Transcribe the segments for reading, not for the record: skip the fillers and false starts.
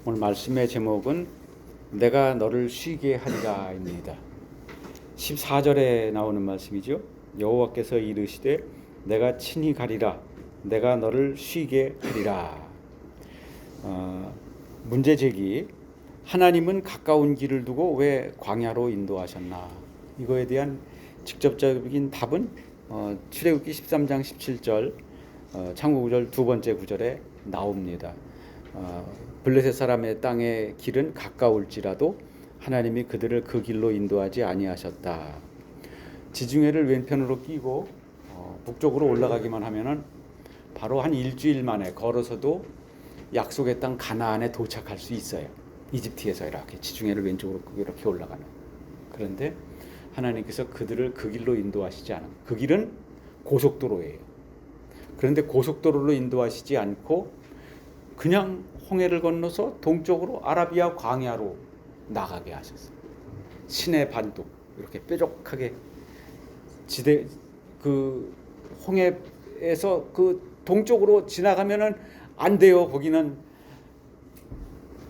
오늘 말씀의 제목은 내가 너를 쉬게 하리라입니다. 14절에 나오는 말씀이죠. 여호와께서 이르시되 내가 친히 가리라 내가 너를 쉬게 하리라. 문제 제기. 하나님은 가까운 길을 두고 왜 광야로 인도하셨나? 이거에 대한 직접적인 답은 출애굽기 13장 17절 창고구절 두 번째 구절에 나옵니다. 블레셋 사람의 땅의 길은 가까울지라도 하나님이 그들을 그 길로 인도하지 아니하셨다. 지중해를 왼편으로 끼고 북쪽으로 올라가기만 하면은 바로 한 일주일 만에 걸어서도 약속의 땅 가나안에 도착할 수 있어요. 이집트에서 이렇게 지중해를 왼쪽으로 이렇게 올라가는. 그런데 하나님께서 그들을 그 길로 인도하시지 않은. 그 길은 고속도로예요. 그런데 고속도로로 인도하시지 않고 그냥 홍해를 건너서 동쪽으로 아라비아 광야로 나가게 하셨어요. 시내 반도 이렇게 뾰족하게 지대 그 홍해에서 그 동쪽으로 지나가면은 안 돼요. 거기는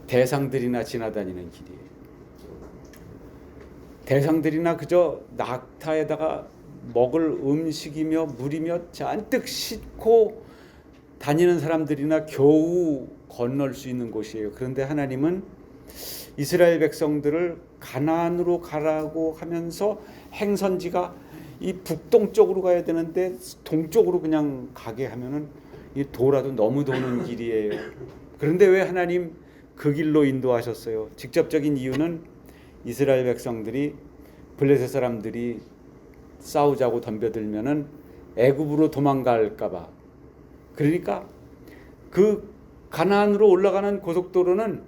대상들이나 지나다니는 길이에요. 대상들이나 그저 낙타에다가 먹을 음식이며 물이며 잔뜩 싣고 다니는 사람들이나 겨우 건널 수 있는 곳이에요. 그런데 하나님은 이스라엘 백성들을 가나안으로 가라고 하면서 행선지가 이 북동쪽으로 가야 되는데 동쪽으로 그냥 가게 하면은 이 도라도 너무 도는 길이에요. 그런데 왜 하나님 그 길로 인도하셨어요? 직접적인 이유는 이스라엘 백성들이 블레셋 사람들이 싸우자고 덤벼들면은 애굽으로 도망갈까 봐. 그러니까 그 가나안으로 올라가는 고속도로는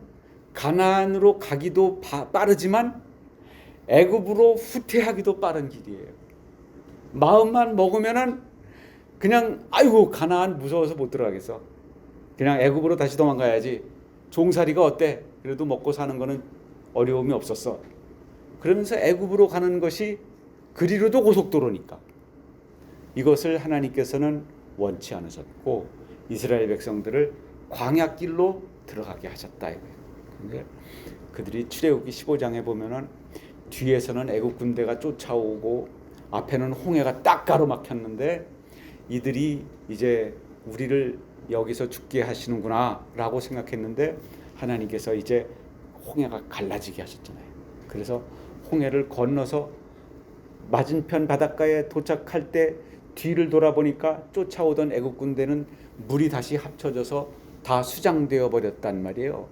가나안으로 가기도 빠르지만 애굽으로 후퇴하기도 빠른 길이에요. 마음만 먹으면은 그냥 아이고 가나안 무서워서 못 들어가겠어. 그냥 애굽으로 다시 도망가야지. 종살이가 어때? 그래도 먹고 사는 거는 어려움이 없었어. 그러면서 애굽으로 가는 것이 그리로도 고속도로니까. 이것을 하나님께서는 원치 않으셨고 이스라엘 백성들을 광야길로 들어가게 하셨다 이거예요. 근데 그들이 출애굽기 15장에 보면은 뒤에서는 애굽 군대가 쫓아오고 앞에는 홍해가 딱 가로막혔는데 이들이 이제 우리를 여기서 죽게 하시는구나라고 생각했는데 하나님께서 이제 홍해가 갈라지게 하셨잖아요. 그래서 홍해를 건너서 맞은편 바닷가에 도착할 때 뒤를 돌아보니까 쫓아오던 애국 군대는 물이 다시 합쳐져서 다 수장되어 버렸단 말이에요.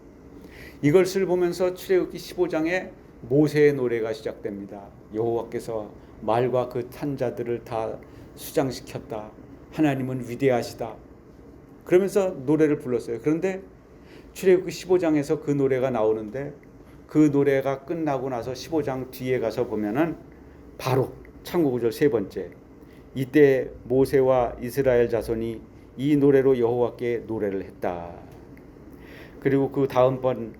이것을 보면서 출애굽기 15장에 모세의 노래가 시작됩니다. 여호와께서 말과 그 탄 자들을 다 수장시켰다. 하나님은 위대하시다. 그러면서 노래를 불렀어요. 그런데 출애굽기 15장에서 그 노래가 나오는데 그 노래가 끝나고 나서 15장 뒤에 가서 보면은 바로 창고구절 세 번째. 이때 모세와 이스라엘 자손이 이 노래로 여호와께 노래를 했다. 그리고 그 다음번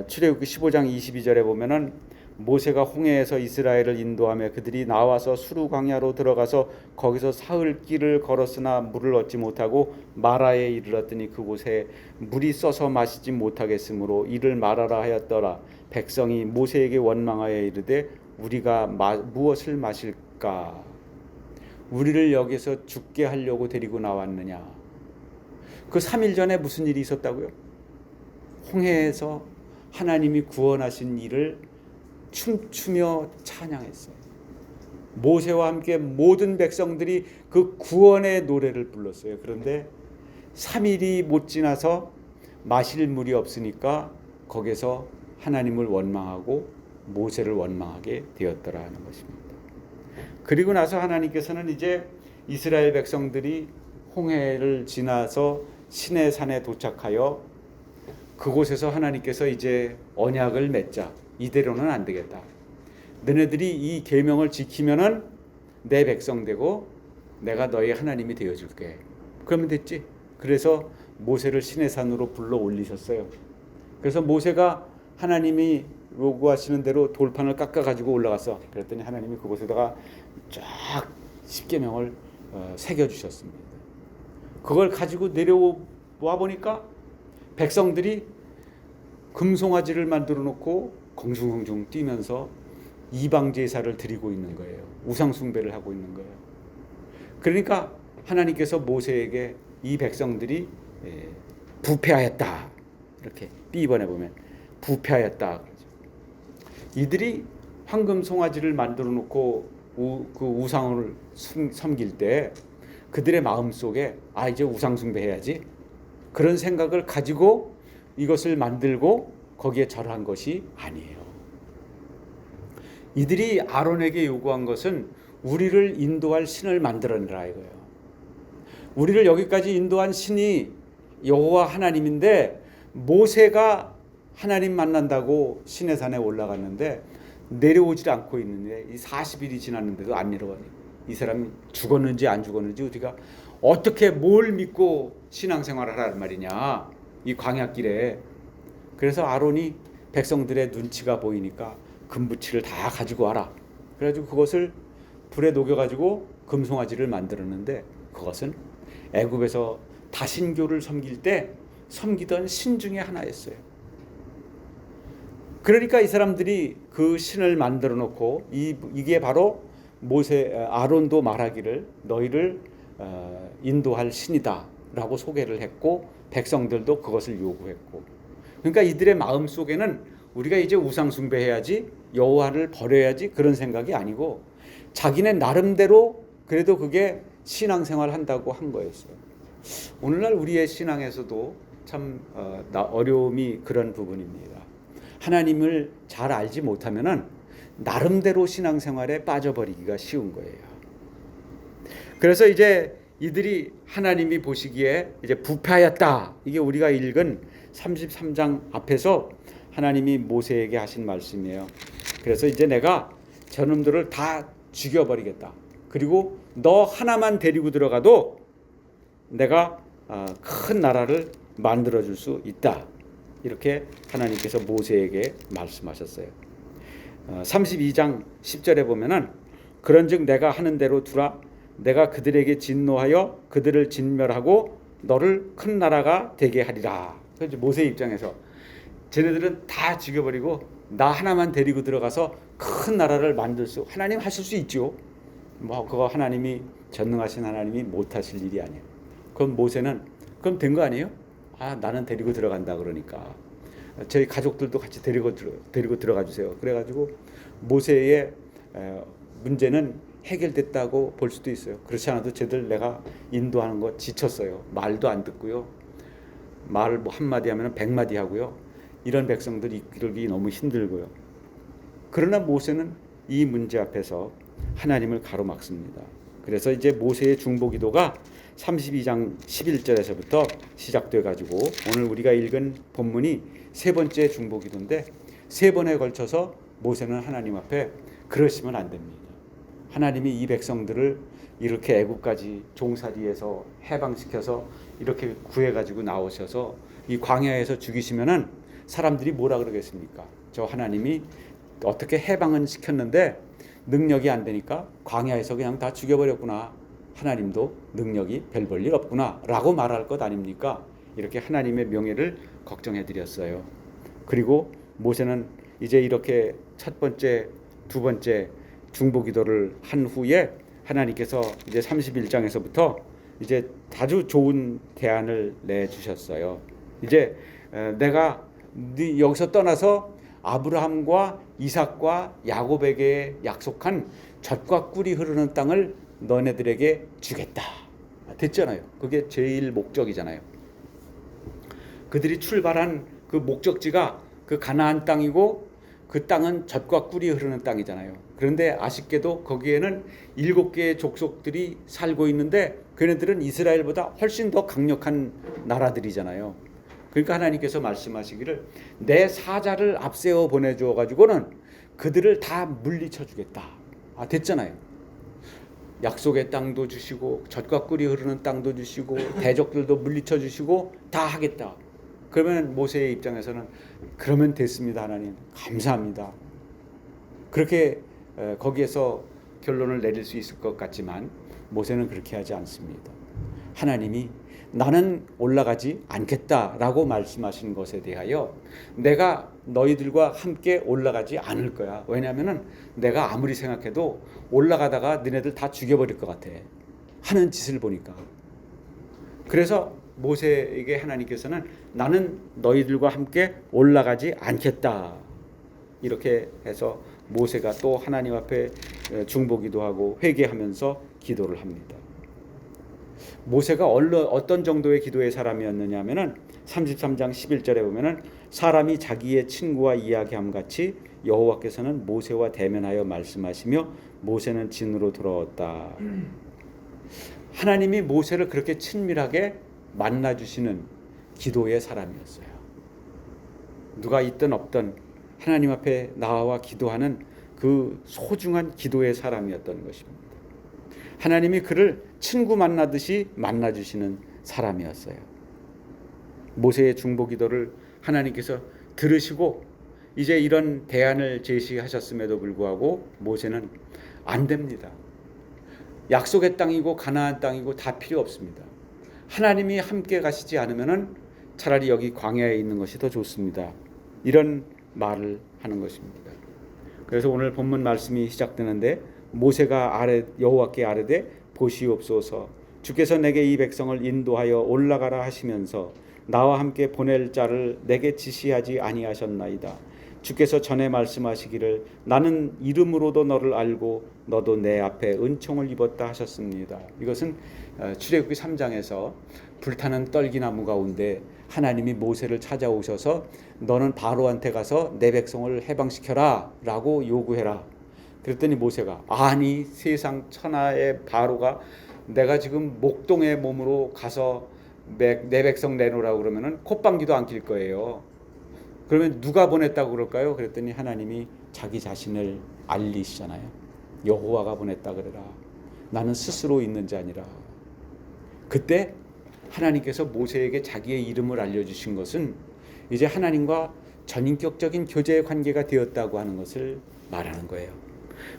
출애굽기 15장 22절에 보면은 모세가 홍해에서 이스라엘을 인도하며 그들이 나와서 수르 광야로 들어가서 거기서 사흘 길을 걸었으나 물을 얻지 못하고 마라에 이르렀더니 그곳에 물이 써서 마시지 못하겠으므로 이를 마라라 하였더라. 백성이 모세에게 원망하여 이르되 우리가 무엇을 마실까? 우리를 여기서 죽게 하려고 데리고 나왔느냐? 그 3일 전에 무슨 일이 있었다고요? 홍해에서 하나님이 구원하신 일을 춤추며 찬양했어요. 모세와 함께 모든 백성들이 그 구원의 노래를 불렀어요. 그런데 3일이 못 지나서 마실 물이 없으니까 거기서 하나님을 원망하고 모세를 원망하게 되었더라는 것입니다. 그리고 나서 하나님께서는 이제 이스라엘 백성들이 홍해를 지나서 시내산에 도착하여 그곳에서 하나님께서 이제 언약을 맺자. 이대로는 안 되겠다. 너네들이 이 계명을 지키면은 내 백성 되고 내가 너희 하나님이 되어 줄게. 그러면 됐지. 그래서 모세를 시내산으로 불러 올리셨어요. 그래서 모세가 하나님이 요구하시는 대로 돌판을 깎아 가지고 올라갔어. 그랬더니 하나님이 그곳에다가 쫙 십계명을 새겨 주셨습니다. 그걸 가지고 내려와 보니까 백성들이 금송아지를 만들어 놓고 공중공중 뛰면서 이방 제사를 드리고 있는 거예요. 우상 숭배를 하고 있는 거예요. 그러니까 하나님께서 모세에게 이 백성들이 부패하였다. 이렇게 B번에 보면 부패하였다. 이들이 황금 송아지를 만들어 놓고 그 우상을 섬길 때 그들의 마음속에 이제 우상 숭배해야지. 그런 생각을 가지고 이것을 만들고 거기에 절한 것이 아니에요. 이들이 아론에게 요구한 것은 우리를 인도할 신을 만들어내라 이거예요. 우리를 여기까지 인도한 신이 여호와 하나님인데 모세가 하나님 만난다고 시내산에 올라갔는데 내려오질 않고 있는데 이 40일이 지났는데도 안 내려와요. 이 사람이 죽었는지 안 죽었는지 우리가 어떻게 뭘 믿고 신앙생활을 하란 말이냐 이 광야길에. 그래서 아론이 백성들의 눈치가 보이니까 금붙이를 다 가지고 와라. 그래가지고 그것을 불에 녹여가지고 금송아지를 만들었는데 그것은 애굽에서 다신교를 섬길 때 섬기던 신 중에 하나였어요. 그러니까 이 사람들이 그 신을 만들어 놓고 이게 바로 아론도 말하기를 너희를 인도할 신이다 라고 소개를 했고 백성들도 그것을 요구했고, 그러니까 이들의 마음 속에는 우리가 이제 우상 숭배해야지 여호와를 버려야지 그런 생각이 아니고 자기네 나름대로 그래도 그게 신앙생활 한다고 한 거였어요. 오늘날 우리의 신앙에서도 참 어려움이 그런 부분입니다. 하나님을 잘 알지 못하면은 나름대로 신앙생활에 빠져버리기가 쉬운 거예요. 그래서 이제 이들이 하나님이 보시기에 이제 부패하였다. 이게 우리가 읽은 33장 앞에서 하나님이 모세에게 하신 말씀이에요. 그래서 이제 내가 저놈들을 다 죽여버리겠다. 그리고 너 하나만 데리고 들어가도 내가 큰 나라를 만들어줄 수 있다. 이렇게 하나님께서 모세에게 말씀하셨어요. 32장 10절에 보면은 그런즉 내가 하는 대로 두라. 내가 그들에게 진노하여 그들을 진멸하고 너를 큰 나라가 되게 하리라. 그래서 모세 입장에서 쟤네들은 다 죽여버리고 나 하나만 데리고 들어가서 큰 나라를 만들 수, 하나님 하실 수 있죠. 뭐 그거 하나님이 전능하신 하나님이 못하실 일이 아니에요. 그럼 모세는 그럼 된 거 아니에요? 나는 데리고 들어간다 그러니까 저희 가족들도 같이 데리고 들어가 주세요. 그래가지고 모세의 문제는 해결됐다고 볼 수도 있어요. 그렇지 않아도 쟤들 내가 인도하는 거 지쳤어요. 말도 안 듣고요. 말을 뭐 한마디 하면 100마디 하고요. 이런 백성들 이끌기 너무 힘들고요. 그러나 모세는 이 문제 앞에서 하나님을 가로막습니다. 그래서 이제 모세의 중보기도가 32장 11절에서부터 시작돼 가지고 오늘 우리가 읽은 본문이 세 번째 중보기도인데 세 번에 걸쳐서 모세는 하나님 앞에 그러시면 안 됩니다. 하나님이 이 백성들을 이렇게 애굽까지 종살이에서 해방시켜서 이렇게 구해가지고 나오셔서 이 광야에서 죽이시면은 사람들이 뭐라 그러겠습니까? 저 하나님이 어떻게 해방은 시켰는데 능력이 안 되니까 광야에서 그냥 다 죽여버렸구나. 하나님도 능력이 별 볼 일 없구나 라고 말할 것 아닙니까? 이렇게 하나님의 명예를 걱정해 드렸어요. 그리고 모세는 이제 이렇게 첫 번째, 두 번째 중보기도를 한 후에 하나님께서 이제 31장에서부터 이제 아주 좋은 대안을 내주셨어요. 이제 내가 여기서 떠나서 아브라함과 이삭과 야곱에게 약속한 젖과 꿀이 흐르는 땅을 너네들에게 주겠다. 됐잖아요. 그게 제일 목적이잖아요. 그들이 출발한 그 목적지가 그 가나안 땅이고 그 땅은 젖과 꿀이 흐르는 땅이잖아요. 그런데 아쉽게도 거기에는 7개의 족속들이 살고 있는데 그네들은 이스라엘보다 훨씬 더 강력한 나라들이잖아요. 그러니까 하나님께서 말씀하시기를 내 사자를 앞세워 보내주어 가지고는 그들을 다 물리쳐 주겠다. 됐잖아요. 약속의 땅도 주시고 젖과 꿀이 흐르는 땅도 주시고 대적들도 물리쳐 주시고 다 하겠다. 그러면 모세의 입장에서는 그러면 됐습니다. 하나님 감사합니다. 그렇게 거기에서 결론을 내릴 수 있을 것 같지만 모세는 그렇게 하지 않습니다. 하나님이 나는 올라가지 않겠다라고 말씀하신 것에 대하여 내가 너희들과 함께 올라가지 않을 거야. 왜냐하면 내가 아무리 생각해도 올라가다가 너네들 다 죽여버릴 것 같아. 하는 짓을 보니까. 그래서 모세에게 하나님께서는 나는 너희들과 함께 올라가지 않겠다. 이렇게 해서 모세가 또 하나님 앞에 중보기도 하고 회개하면서 기도를 합니다. 모세가 어떤 정도의 기도의 사람이었느냐 하면은 33장 11절에 보면은 사람이 자기의 친구와 이야기함 같이 여호와께서는 모세와 대면하여 말씀하시며 모세는 진으로 돌아왔다. 하나님이 모세를 그렇게 친밀하게 만나주시는 기도의 사람이었어요. 누가 있든 없든 하나님 앞에 나와 기도하는 그 소중한 기도의 사람이었던 것입니다. 하나님이 그를 친구 만나듯이 만나주시는 사람이었어요. 모세의 중보 기도를 하나님께서 들으시고 이제 이런 대안을 제시하셨음에도 불구하고 모세는 안 됩니다. 약속의 땅이고 가나안 땅이고 다 필요 없습니다. 하나님이 함께 가시지 않으면은 차라리 여기 광야에 있는 것이 더 좋습니다. 이런 말을 하는 것입니다. 그래서 오늘 본문 말씀이 시작되는데 모세가 여호와께 아뢰되 보시옵소서 주께서 내게 이 백성을 인도하여 올라가라 하시면서 나와 함께 보낼 자를 내게 지시하지 아니하셨나이다. 주께서 전에 말씀하시기를 나는 이름으로도 너를 알고 너도 내 앞에 은총을 입었다 하셨습니다. 이것은 출애굽기 3장에서 불타는 떨기나무 가운데 하나님이 모세를 찾아오셔서 너는 바로한테 가서 내 백성을 해방시켜라 라고 요구해라. 그랬더니 모세가 아니 세상 천하의 바로가 내가 지금 목동의 몸으로 가서 내 백성 내놓으라고 그러면은 콧방귀도 안 낄 거예요. 그러면 누가 보냈다고 그럴까요? 그랬더니 하나님이 자기 자신을 알리시잖아요. 여호와가 보냈다 그래라. 나는 스스로 있는 자 아니라. 그때 하나님께서 모세에게 자기의 이름을 알려주신 것은 이제 하나님과 전인격적인 교제의 관계가 되었다고 하는 것을 말하는 거예요.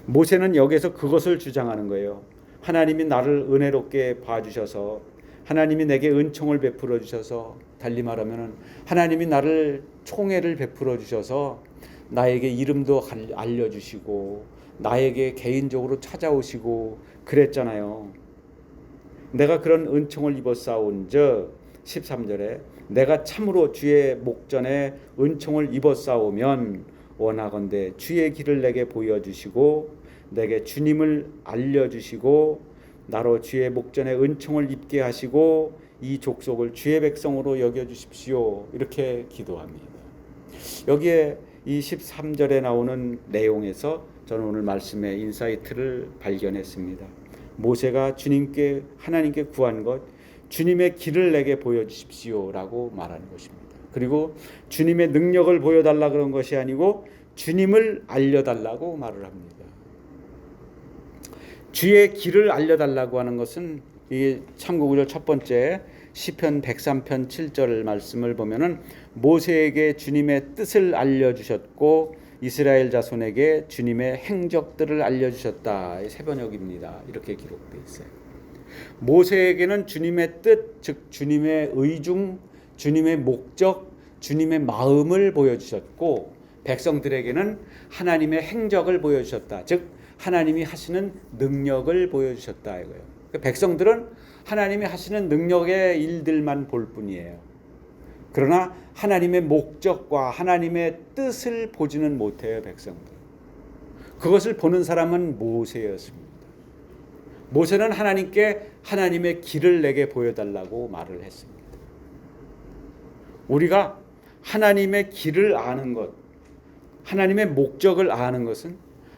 모세는 여기서 그것을 주장하는 거예요. 하나님이 나를 은혜롭게 봐주셔서 하나님이 내게 은총을 베풀어 주셔서 달리 말하면 하나님이 나를 총애를 베풀어 주셔서 나에게 이름도 알려주시고 나에게 개인적으로 찾아오시고 그랬잖아요. 내가 그런 은총을 입었사온즉 13절에 내가 참으로 주의 목전에 은총을 입었사오면 원하건대 주의 길을 내게 보여주시고 내게 주님을 알려주시고 나로 주의 목전에 은총을 입게 하시고 이 족속을 주의 백성으로 여겨주십시오. 이렇게 기도합니다. 여기에 이 13절에 나오는 내용에서 저는 오늘 말씀의 인사이트를 발견했습니다. 모세가 하나님께 구한 것, 주님의 길을 내게 보여주십시오 라고 말하는 것입니다. 그리고 주님의 능력을 보여달라 그런 것이 아니고 주님을 알려달라고 말을 합니다. 주의 길을 알려달라고 하는 것은 이 참고구절 첫 번째 시편 103편 7절 말씀을 보면은 모세에게 주님의 뜻을 알려주셨고 이스라엘 자손에게 주님의 행적들을 알려주셨다. 세 번역입니다. 이렇게 기록되어 있어요. 모세에게는 주님의 뜻, 즉 주님의 의중, 주님의 목적, 주님의 마음을 보여주셨고 백성들에게는 하나님의 행적을 보여주셨다. 즉 하나님이 하시는 능력을 보여주셨다 이거예요. 백성들은 하나님이 하시는 능력의 일들만 볼 뿐이에요. 그러나 하나님의 목적과 하나님의 뜻을 보지는 못해요. 백성들. 그것을 보는 사람은 모세였습니다. 모세는 하나님께 하나님의 길을 내게 보여달라고 말을 했습니다. 우리가 하나님의 길을 아는 것, 하나님의 목적을 아는 것은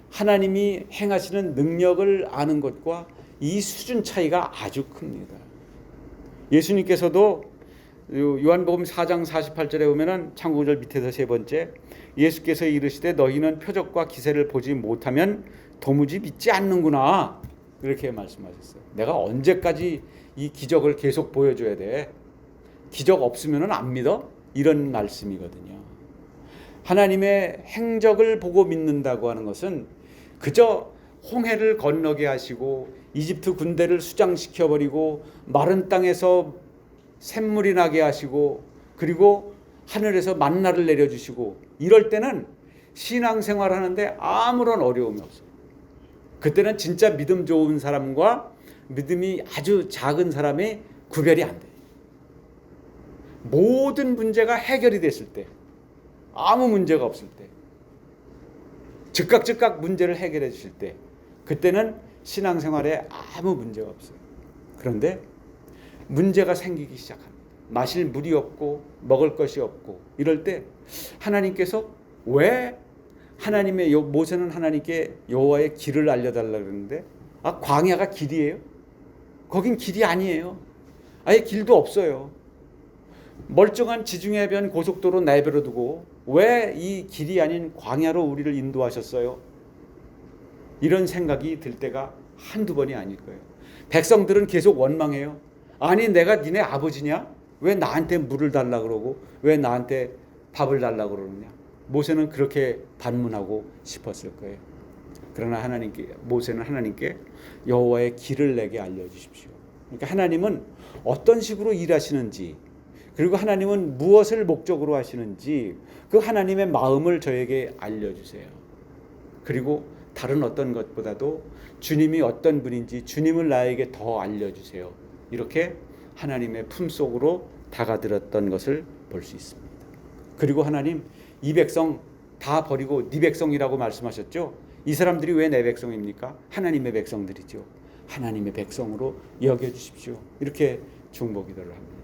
하나님이 행하시는 능력을 아는 것과 이 수준 차이가 아주 큽니다. 예수님께서도 요한복음 4장 48절에 보면은 참고절 밑에서 세 번째 예수께서 이르시되 너희는 표적과 기세를 보지 못하면 도무지 믿지 않는구나 이렇게 말씀하셨어요. 내가 언제까지 이 기적을 계속 보여줘야 돼? 기적 없으면은 안 믿어? 이런 말씀이거든요. 하나님의 행적을 보고 믿는다고 하는 것은 그저 홍해를 건너게 하시고 이집트 군대를 수장시켜 버리고 마른 땅에서 샘물이 나게 하시고 그리고 하늘에서 만나를 내려주시고 이럴 때는 신앙생활 하는데 아무런 어려움이 없어요. 그때는 진짜 믿음 좋은 사람과 믿음이 아주 작은 사람의 구별이 안 돼요. 모든 문제가 해결이 됐을 때, 아무 문제가 없을 때, 즉각 문제를 해결해 주실 때, 그때는 신앙생활에 아무 문제가 없어요. 그런데 문제가 생기기 시작합니다. 마실 물이 없고 먹을 것이 없고 이럴 때 하나님께서 왜 모세는 하나님께 여호와의 길을 알려달라 그러는데 광야가 길이에요? 거긴 길이 아니에요. 아예 길도 없어요. 멀쩡한 지중해변 고속도로 내버려 두고 왜 이 길이 아닌 광야로 우리를 인도하셨어요? 이런 생각이 들 때가 한두 번이 아닐 거예요. 백성들은 계속 원망해요. 아니 내가 니네 아버지냐? 왜 나한테 물을 달라 그러고 왜 나한테 밥을 달라 그러느냐? 모세는 그렇게 반문하고 싶었을 거예요. 그러나 모세는 하나님께 여호와의 길을 내게 알려주십시오. 그러니까 하나님은 어떤 식으로 일하시는지 그리고 하나님은 무엇을 목적으로 하시는지 그 하나님의 마음을 저에게 알려주세요. 그리고 다른 어떤 것보다도 주님이 어떤 분인지 주님을 나에게 더 알려주세요. 이렇게 하나님의 품속으로 다가들었던 것을 볼 수 있습니다. 그리고 하나님 이 백성 다 버리고 네 백성이라고 말씀하셨죠. 이 사람들이 왜 내 백성입니까? 하나님의 백성들이죠. 하나님의 백성으로 여겨주십시오. 이렇게 중보기도를 합니다.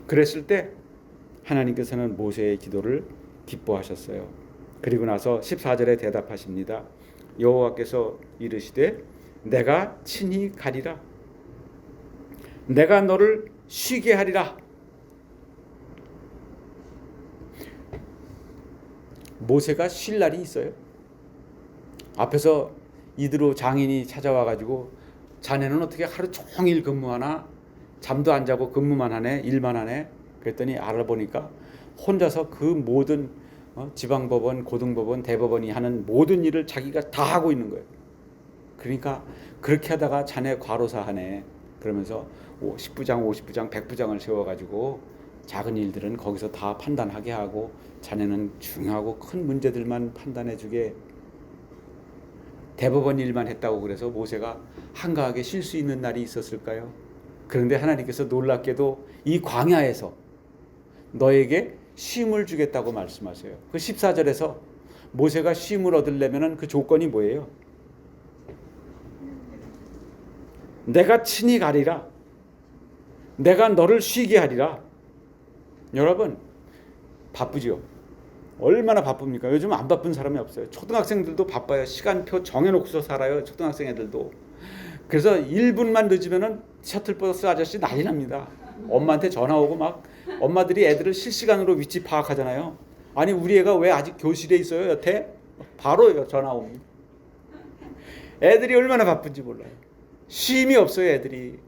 그랬을 때 하나님께서는 모세의 기도를 기뻐하셨어요. 그리고 나서 14절에 대답하십니다. 여호와께서 이르시되 내가 친히 가리라. 내가 너를 쉬게 하리라. 모세가 쉴 날이 있어요? 앞에서 이드로 장인이 찾아와 가지고 자네는 어떻게 하루 종일 근무하나? 잠도 안 자고 근무만 하네? 일만 하네? 그랬더니 알아보니까 혼자서 그 모든 지방법원, 고등법원, 대법원이 하는 모든 일을 자기가 다 하고 있는 거예요. 그러니까 그렇게 하다가 자네 과로사 하네. 그러면서 10부장, 50부장, 100부장을 세워가지고 작은 일들은 거기서 다 판단하게 하고 자네는 중요하고 큰 문제들만 판단해주게. 대법원 일만 했다고 그래서 모세가 한가하게 쉴 수 있는 날이 있었을까요? 그런데 하나님께서 놀랍게도 이 광야에서 너에게 쉼을 주겠다고 말씀하세요. 그 14절에서 모세가 쉼을 얻으려면 그 조건이 뭐예요? 내가 친히 가리라. 내가 너를 쉬게 하리라. 여러분 바쁘죠? 얼마나 바쁩니까? 요즘 안 바쁜 사람이 없어요. 초등학생들도 바빠요. 시간표 정해놓고서 살아요. 초등학생 애들도. 그래서 1분만 늦으면은 셔틀버스 아저씨 난리 납니다. 엄마한테 전화 오고 막 엄마들이 애들을 실시간으로 위치 파악하잖아요. 아니 우리 애가 왜 아직 교실에 있어요 여태? 바로 전화 옵니다. 애들이 얼마나 바쁜지 몰라요. 쉼이 없어요 애들이.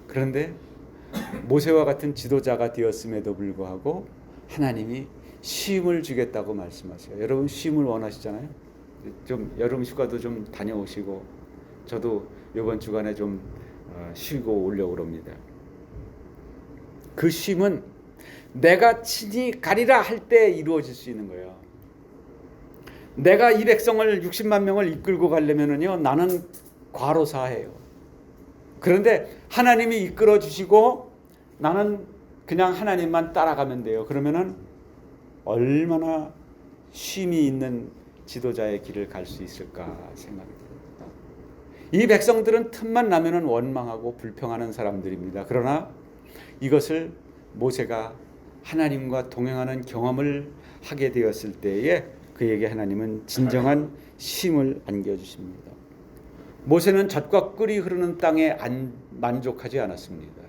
그런데 모세와 같은 지도자가 되었음에도 불구하고 하나님이 쉼을 주겠다고 말씀하세요. 여러분 쉼을 원하시잖아요. 좀 여름 휴가도 좀 다녀오시고 저도 이번 주간에 좀 쉬고 오려고 합니다. 그 쉼은 내가 친히 가리라 할 때 이루어질 수 있는 거예요. 내가 이 백성을 60만 명을 이끌고 가려면은요 나는 과로사해요. 그런데 하나님이 이끌어 주시고 나는 그냥 하나님만 따라가면 돼요. 그러면은 얼마나 쉼이 있는 지도자의 길을 갈 수 있을까 생각이 듭니다. 이 백성들은 틈만 나면은 원망하고 불평하는 사람들입니다. 그러나 이것을 모세가 하나님과 동행하는 경험을 하게 되었을 때에 그에게 하나님은 진정한 쉼을 안겨주십니다. 모세는 젖과 꿀이 흐르는 땅에 만족하지 않았습니다.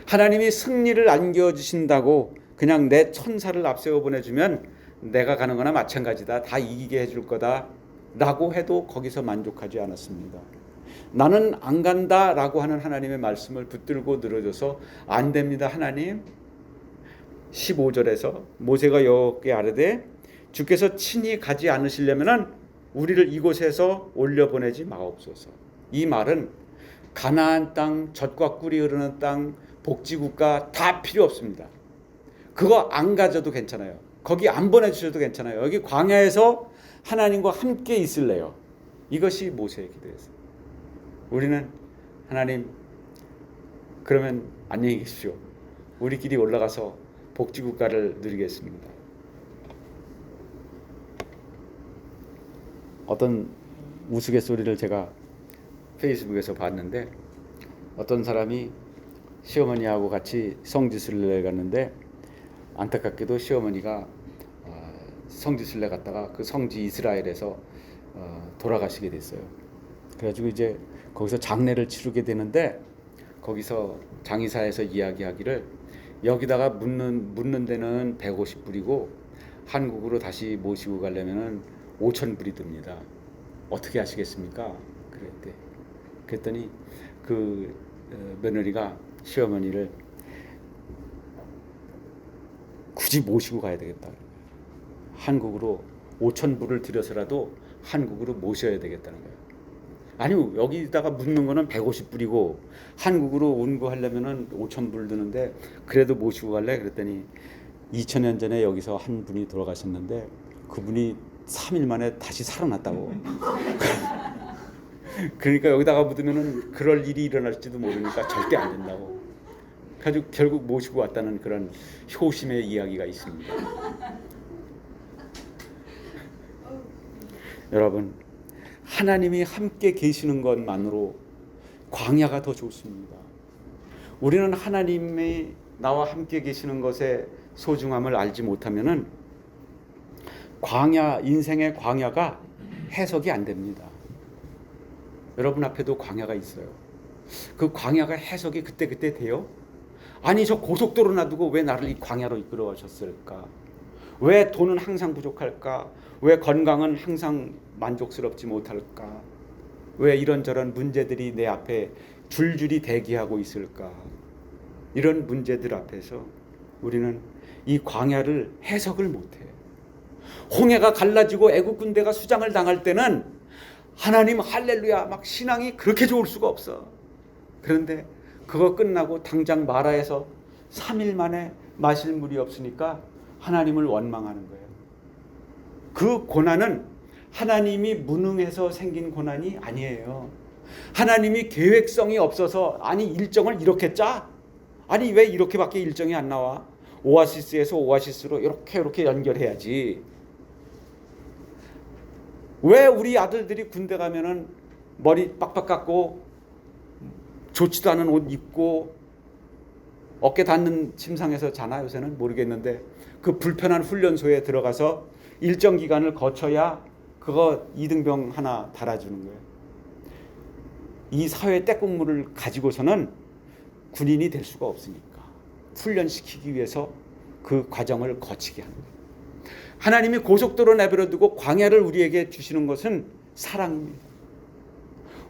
하나님이 승리를 안겨주신다고 그냥 내 천사를 앞세워 보내주면 내가 가는 거나 마찬가지다. 다 이기게 해줄 거다 라고 해도 거기서 만족하지 않았습니다. 나는 안 간다 라고 하는 하나님의 말씀을 붙들고 늘어져서 안 됩니다 하나님. 15절에서 모세가 여호와께 아뢰되 주께서 친히 가지 않으시려면은 우리를 이곳에서 올려보내지 마옵소서. 이 말은 가나안 땅, 젖과 꿀이 흐르는 땅, 복지국가 다 필요 없습니다. 그거 안 가져도 괜찮아요. 거기 안 보내주셔도 괜찮아요. 여기 광야에서 하나님과 함께 있을래요. 이것이 모세의 기도였어요. 우리는 하나님, 그러면 안녕히 계십시오. 우리끼리 올라가서 복지국가를 누리겠습니다. 어떤 우스갯소리를 제가 페이스북에서 봤는데, 어떤 사람이 시어머니하고 같이 성지순례를 갔는데 안타깝게도 시어머니가 성지순례 갔다가 그 성지 이스라엘에서 돌아가시게 됐어요. 그래가지고 이제 거기서 장례를 치르게 되는데, 거기서 장의사에서 이야기하기를 여기다가 묻는 데는 150불이고 한국으로 다시 모시고 가려면은 5,000불이 듭니다. 어떻게 하시겠습니까? 그랬더니 그 며느리가 시어머니를 굳이 모시고 가야 되겠다. 한국으로 5,000불을 들여서라도 한국으로 모셔야 되겠다는 거예요. 아니, 여기다가 묻는 거는 150불이고 한국으로 운구하려면은 5,000불 드는데 그래도 모시고 갈래? 그랬더니 2000년 전에 여기서 한 분이 돌아가셨는데 그분이 3일 만에 다시 살아났다고. 그러니까 여기다가 묻으면은 그럴 일이 일어날지도 모르니까 절대 안 된다고. 그래서 결국 모시고 왔다는 그런 효심의 이야기가 있습니다. 여러분, 하나님이 함께 계시는 것만으로 광야가 더 좋습니다. 우리는 하나님이 나와 함께 계시는 것의 소중함을 알지 못하면은 광야, 인생의 광야가 해석이 안 됩니다. 여러분 앞에도 광야가 있어요. 그 광야가 해석이 그때그때 돼요? 아니, 저 고속도로 놔두고 왜 나를 이 광야로 이끌어 가셨을까? 왜 돈은 항상 부족할까? 왜 건강은 항상 만족스럽지 못할까? 왜 이런저런 문제들이 내 앞에 줄줄이 대기하고 있을까? 이런 문제들 앞에서 우리는 이 광야를 해석을 못해. 홍해가 갈라지고 애국 군대가 수장을 당할 때는 하나님 할렐루야 막 신앙이 그렇게 좋을 수가 없어. 그런데 그거 끝나고 당장 마라에서 3일 만에 마실 물이 없으니까 하나님을 원망하는 거예요. 그 고난은 하나님이 무능해서 생긴 고난이 아니에요. 하나님이 계획성이 없어서, 아니 일정을 이렇게 짜? 아니 왜 이렇게밖에 일정이 안 나와? 오아시스에서 오아시스로 이렇게 연결해야지. 왜 우리 아들들이 군대 가면은 머리 빡빡 깎고 좋지도 않은 옷 입고 어깨 닿는 침상에서 자나? 요새는 모르겠는데 그 불편한 훈련소에 들어가서 일정 기간을 거쳐야 그거 2등병 하나 달아주는 거예요. 이 사회 떼국물을 가지고서는 군인이 될 수가 없으니까 훈련시키기 위해서 그 과정을 거치게 하는 거예요. 하나님이 고속도로 내버려두고 광야를 우리에게 주시는 것은 사랑입니다.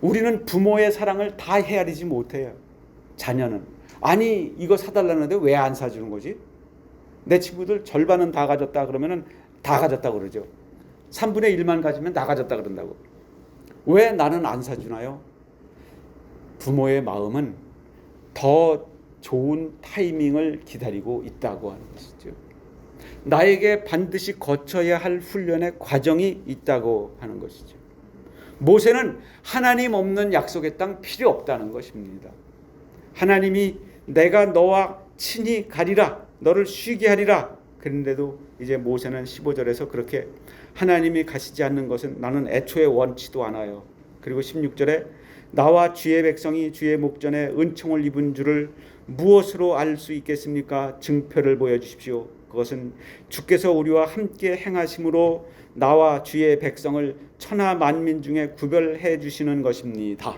우리는 부모의 사랑을 다 헤아리지 못해요. 자녀는 아니 이거 사달라는데 왜 안 사주는 거지? 내 친구들 절반은 다 가졌다 그러면은 다 가졌다 그러죠. 3분의 1만 가지면 다 가졌다 그런다고. 왜 나는 안 사주나요? 부모의 마음은 더 좋은 타이밍을 기다리고 있다고 하는 것이죠. 나에게 반드시 거쳐야 할 훈련의 과정이 있다고 하는 것이죠. 모세는 하나님 없는 약속의 땅 필요 없다는 것입니다. 하나님이 내가 너와 친히 가리라, 너를 쉬게 하리라. 그런데도 이제 모세는 15절에서 그렇게 하나님이 가시지 않는 것은 나는 애초에 원치도 않아요. 그리고 16절에 나와 주의 백성이 주의 목전에 은총을 입은 줄을 무엇으로 알 수 있겠습니까? 증표를 보여주십시오. 그것은 주께서 우리와 함께 행하심으로 나와 주의 백성을 천하 만민 중에 구별해 주시는 것입니다.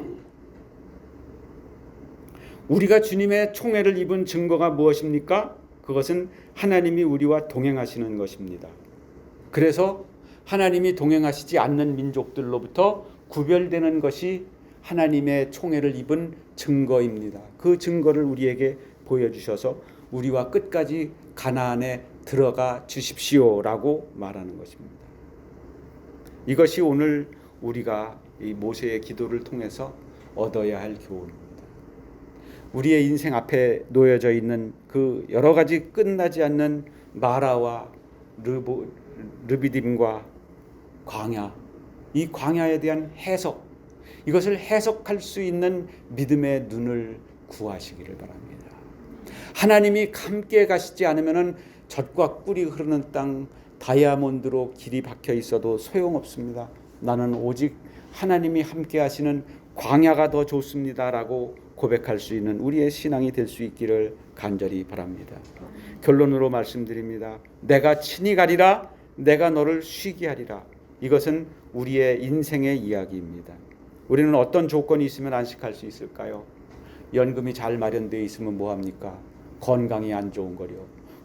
우리가 주님의 총애를 입은 증거가 무엇입니까? 그것은 하나님이 우리와 동행하시는 것입니다. 그래서 하나님이 동행하시지 않는 민족들로부터 구별되는 것이 하나님의 총애를 입은 증거입니다. 그 증거를 우리에게 보여주셔서 우리와 끝까지 가나안에 들어가 주십시오라고 말하는 것입니다. 이것이 오늘 우리가 이 모세의 기도를 통해서 얻어야 할 교훈입니다. 우리의 인생 앞에 놓여져 있는 그 여러 가지 끝나지 않는 마라와 르비딤과 광야, 이 광야에 대한 해석, 이것을 해석할 수 있는 믿음의 눈을 구하시기를 바랍니다. 하나님이 함께 가시지 않으면 젖과 꿀이 흐르는 땅 다이아몬드로 길이 박혀 있어도 소용없습니다. 나는 오직 하나님이 함께 하시는 광야가 더 좋습니다라고 고백할 수 있는 우리의 신앙이 될 수 있기를 간절히 바랍니다. 결론으로 말씀드립니다. 내가 친히 가리라, 내가 너를 쉬게 하리라. 이것은 우리의 인생의 이야기입니다. 우리는 어떤 조건이 있으면 안식할 수 있을까요? 연금이 잘 마련되어 있으면 뭐합니까? 건강이 안 좋은 거려.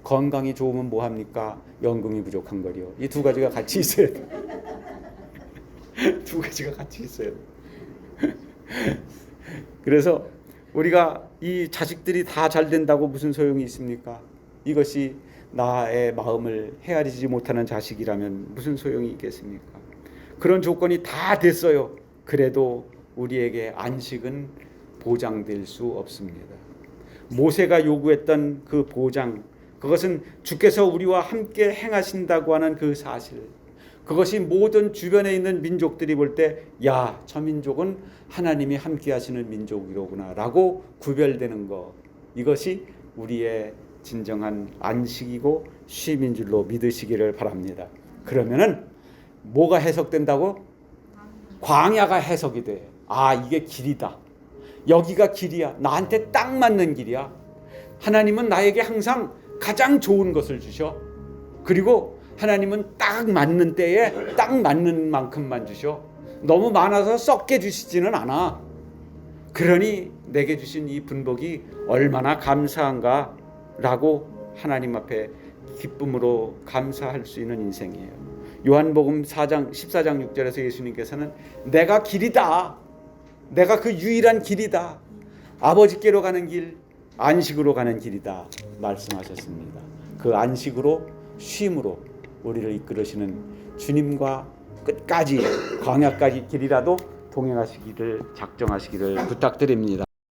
건강이 좋으면 뭐합니까? 연금이 부족한 거려. 이 두 가지가 같이 있어야 돼. 두 가지가 같이 있어야 돼. 그래서 우리가 이 자식들이 다 잘 된다고 무슨 소용이 있습니까? 이것이 나의 마음을 헤아리지 못하는 자식이라면 무슨 소용이 있겠습니까? 그런 조건이 다 됐어요. 그래도 우리에게 안식은 보장될 수 없습니다. 모세가 요구했던 그 보장, 그것은 주께서 우리와 함께 행하신다고 하는 그 사실, 그것이 모든 주변에 있는 민족들이 볼 때 야, 저 민족은 하나님이 함께 하시는 민족이로구나 라고 구별되는 것, 이것이 우리의 진정한 안식이고 쉼인 줄로 믿으시기를 바랍니다. 그러면은 뭐가 해석된다고? 광야가 해석이 돼. 아, 이게 길이다. 여기가 길이야. 나한테 딱 맞는 길이야. 하나님은 나에게 항상 가장 좋은 것을 주셔. 그리고 하나님은 딱 맞는 때에 딱 맞는 만큼만 주셔. 너무 많아서 썩게 주시지는 않아. 그러니 내게 주신 이 분복이 얼마나 감사한가 라고 하나님 앞에 기쁨으로 감사할 수 있는 인생이에요. 요한복음 4장 14장 6절에서 예수님께서는 내가 길이다. 내가 그 유일한 길이다. 아버지께로 가는 길, 안식으로 가는 길이다 말씀하셨습니다. 그 안식으로, 쉼으로 우리를 이끌으시는 주님과 끝까지 광야까지 길이라도 동행하시기를 작정하시기를 부탁드립니다.